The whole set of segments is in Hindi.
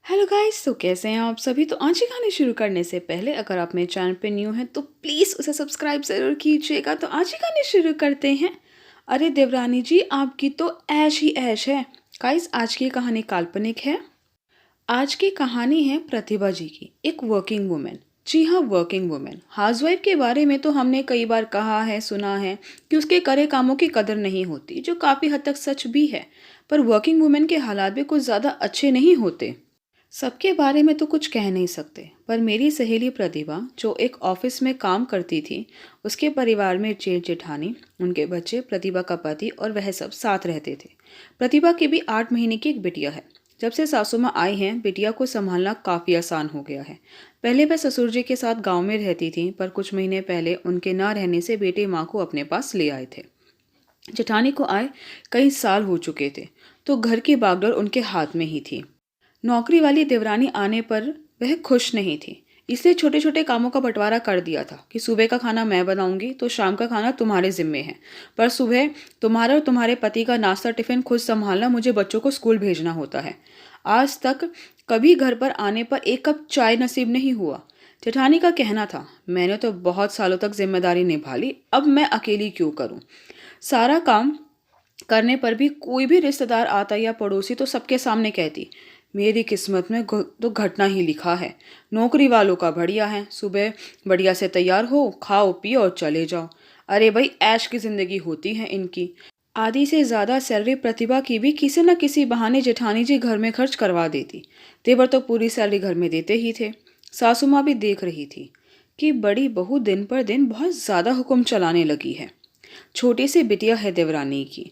हेलो गाइस, तो कैसे हैं आप सभी। तो आज की कहानी शुरू करने से पहले अगर आप मेरे चैनल पे न्यू हैं तो प्लीज़ उसे सब्सक्राइब ज़रूर कीजिएगा। तो आज की कहानी शुरू करते हैं। अरे देवरानी जी, आपकी तो ऐश ही ऐश है। गाइस, आज की कहानी काल्पनिक है। आज की कहानी है प्रतिभा जी की, एक वर्किंग वुमेन। जी हाँ, वर्किंग वुमेन। हाउसवाइफ के बारे में तो हमने कई बार कहा है, सुना है कि उसके करे कामों की कदर नहीं होती, जो काफ़ी हद तक सच भी है। पर वर्किंग वुमेन के हालात भी कुछ ज़्यादा अच्छे नहीं होते। सबके बारे में तो कुछ कह नहीं सकते, पर मेरी सहेली प्रतिभा जो एक ऑफिस में काम करती थी, उसके परिवार में जेठ जेठानी, उनके बच्चे, प्रतिभा का पति और वह सब साथ रहते थे। प्रतिभा की भी 8 महीने की एक बिटिया है। जब से सासू माँ आई हैं, बिटिया को संभालना काफ़ी आसान हो गया है। पहले वह ससुर जी के साथ गांव में रहती थी, पर कुछ महीने पहले उनके ना रहने से बेटे माँ को अपने पास ले आए थे। जेठानी को आए कई साल हो चुके थे, तो घर की बागडोर उनके हाथ में ही थी। नौकरी वाली देवरानी आने पर वह खुश नहीं थी, इसलिए छोटे छोटे कामों का बंटवारा कर दिया था कि सुबह का खाना मैं बनाऊंगी तो शाम का खाना तुम्हारे जिम्मे है। पर सुबह तुम्हारा और तुम्हारे पति का नाश्ता टिफिन खुद संभालना, मुझे बच्चों को स्कूल भेजना होता है। आज तक कभी घर पर आने पर एक कप चाय नसीब नहीं हुआ। जेठानी का कहना था, मैंने तो बहुत सालों तक जिम्मेदारी निभा ली, अब मैं अकेली क्यों करूं। सारा काम करने पर भी कोई भी रिश्तेदार आता या पड़ोसी तो सबके सामने कहती, मेरी किस्मत में तो घटना ही लिखा है। नौकरी वालों का बढ़िया है, सुबह बढ़िया से तैयार हो, खाओ पियो और चले जाओ। अरे भाई, ऐश की जिंदगी होती है इनकी। आधी से ज़्यादा सैलरी प्रतिभा की भी किसी न किसी बहाने जेठानी जी घर में खर्च करवा देती। देवर तो पूरी सैलरी घर में देते ही थे। सासू माँ भी देख रही थी कि बड़ी बहू दिन पर दिन बहुत ज़्यादा हुक्म चलाने लगी है। छोटी सी बिटिया है देवरानी की,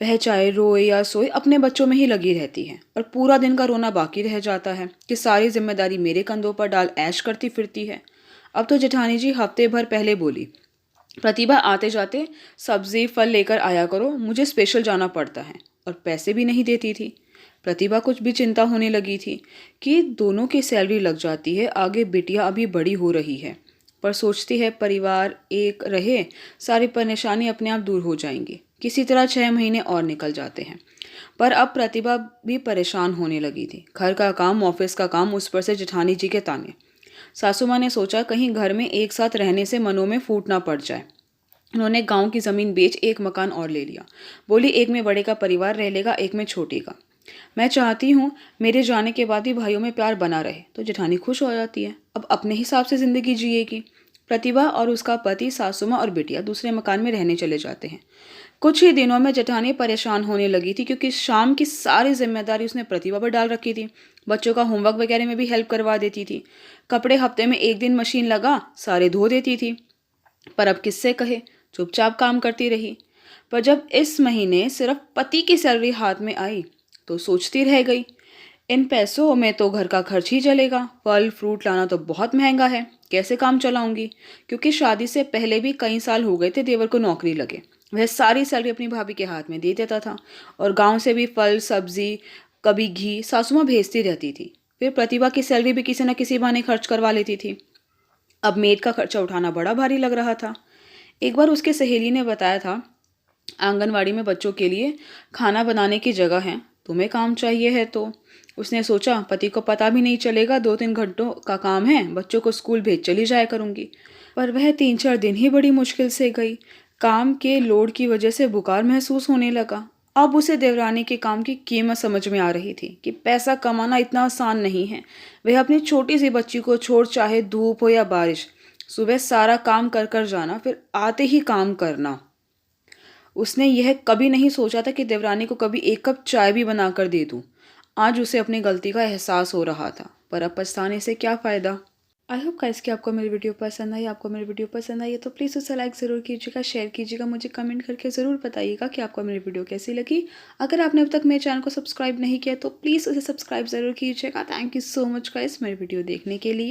वह चाहे रोए या सोए अपने बच्चों में ही लगी रहती है और पूरा दिन का रोना बाकी रह जाता है कि सारी जिम्मेदारी मेरे कंधों पर डाल ऐश करती फिरती है। अब तो जेठानी जी हफ्ते भर पहले बोली, प्रतिभा आते जाते सब्जी फल लेकर आया करो, मुझे स्पेशल जाना पड़ता है। और पैसे भी नहीं देती थी। प्रतिभा कुछ भी चिंता होने लगी थी कि दोनों की सैलरी लग जाती है, आगे बिटिया अभी बड़ी हो रही है। पर सोचती है परिवार एक रहे, सारी परेशानी अपने आप दूर हो जाएंगी। किसी तरह 6 महीने और निकल जाते हैं। पर अब प्रतिभा भी परेशान होने लगी थी। घर का काम, ऑफिस का काम, उस पर से जेठानी जी के ताने। सासू माँ ने सोचा कहीं घर में एक साथ रहने से मनों में फूट ना पड़ जाए। उन्होंने गांव की ज़मीन बेच एक मकान और ले लिया। बोली, एक में बड़े का परिवार रह लेगा, एक में छोटे का। मैं चाहती हूँ मेरे जाने के बाद भी भाइयों में प्यार बना रहे। तो जेठानी खुश हो जाती है, अब अपने हिसाब से ज़िंदगी जिएगी। प्रतिभा और उसका पति, सासू माँ और बिटिया दूसरे मकान में रहने चले जाते हैं। कुछ ही दिनों में जेठानी परेशान होने लगी थी, क्योंकि शाम की सारी जिम्मेदारी उसने प्रतिभा पर डाल रखी थी। बच्चों का होमवर्क वगैरह में भी हेल्प करवा देती थी। कपड़े हफ्ते में एक दिन मशीन लगा सारे धो देती थी। पर अब किससे कहे, चुपचाप काम करती रही। पर जब इस महीने सिर्फ पति की सैलरी हाथ में आई तो सोचती रह गई, इन पैसों में तो घर का खर्च ही चलेगा, फल फ्रूट लाना तो बहुत महंगा है, कैसे काम चलाऊंगी। क्योंकि शादी से पहले भी कई साल हो गए थे देवर को नौकरी लगे। वह सारी सैलरी अपनी भाभी के हाथ में दे देता था और गांव से भी फल सब्जी, कभी घी सासू माँ भेजती रहती थी। फिर प्रतिभा की सैलरी भी किसी न किसी बहाने खर्च करवा लेती थी। अब मेड का खर्चा उठाना बड़ा भारी लग रहा था। एक बार उसके सहेली ने बताया था, आंगनवाड़ी में बच्चों के लिए खाना बनाने की जगह है, तुम्हें काम चाहिए है तो। उसने सोचा पति को पता भी नहीं चलेगा, 2-3 घंटों का काम है, बच्चों को स्कूल भेज चली जाया करूंगी। पर वह 3-4 दिन ही बड़ी मुश्किल से गई। काम के लोड की वजह से बुखार महसूस होने लगा। अब उसे देवरानी के काम की कीमत समझ में आ रही थी कि पैसा कमाना इतना आसान नहीं है। वह अपनी छोटी सी बच्ची को छोड़, चाहे धूप हो या बारिश, सुबह सारा काम कर कर जाना, फिर आते ही काम करना। उसने यह कभी नहीं सोचा था कि देवरानी को कभी एक कप चाय भी बनाकर दे दूं। आज उसे अपनी गलती का एहसास हो रहा था, पर अब पछताने से क्या फ़ायदा। आई होप गाइस कि आपको मेरी वीडियो पसंद आई। आपको मेरी वीडियो पसंद आई है तो प्लीज़ उसे लाइक ज़रूर कीजिएगा, शेयर कीजिएगा, मुझे कमेंट करके ज़रूर बताइएगा कि आपको मेरी वीडियो कैसी लगी। अगर आपने अब तक मेरे चैनल को सब्सक्राइब नहीं किया तो प्लीज़ उसे सब्सक्राइब ज़रूर कीजिएगा। Thank you so much guys मेरी वीडियो देखने के लिए।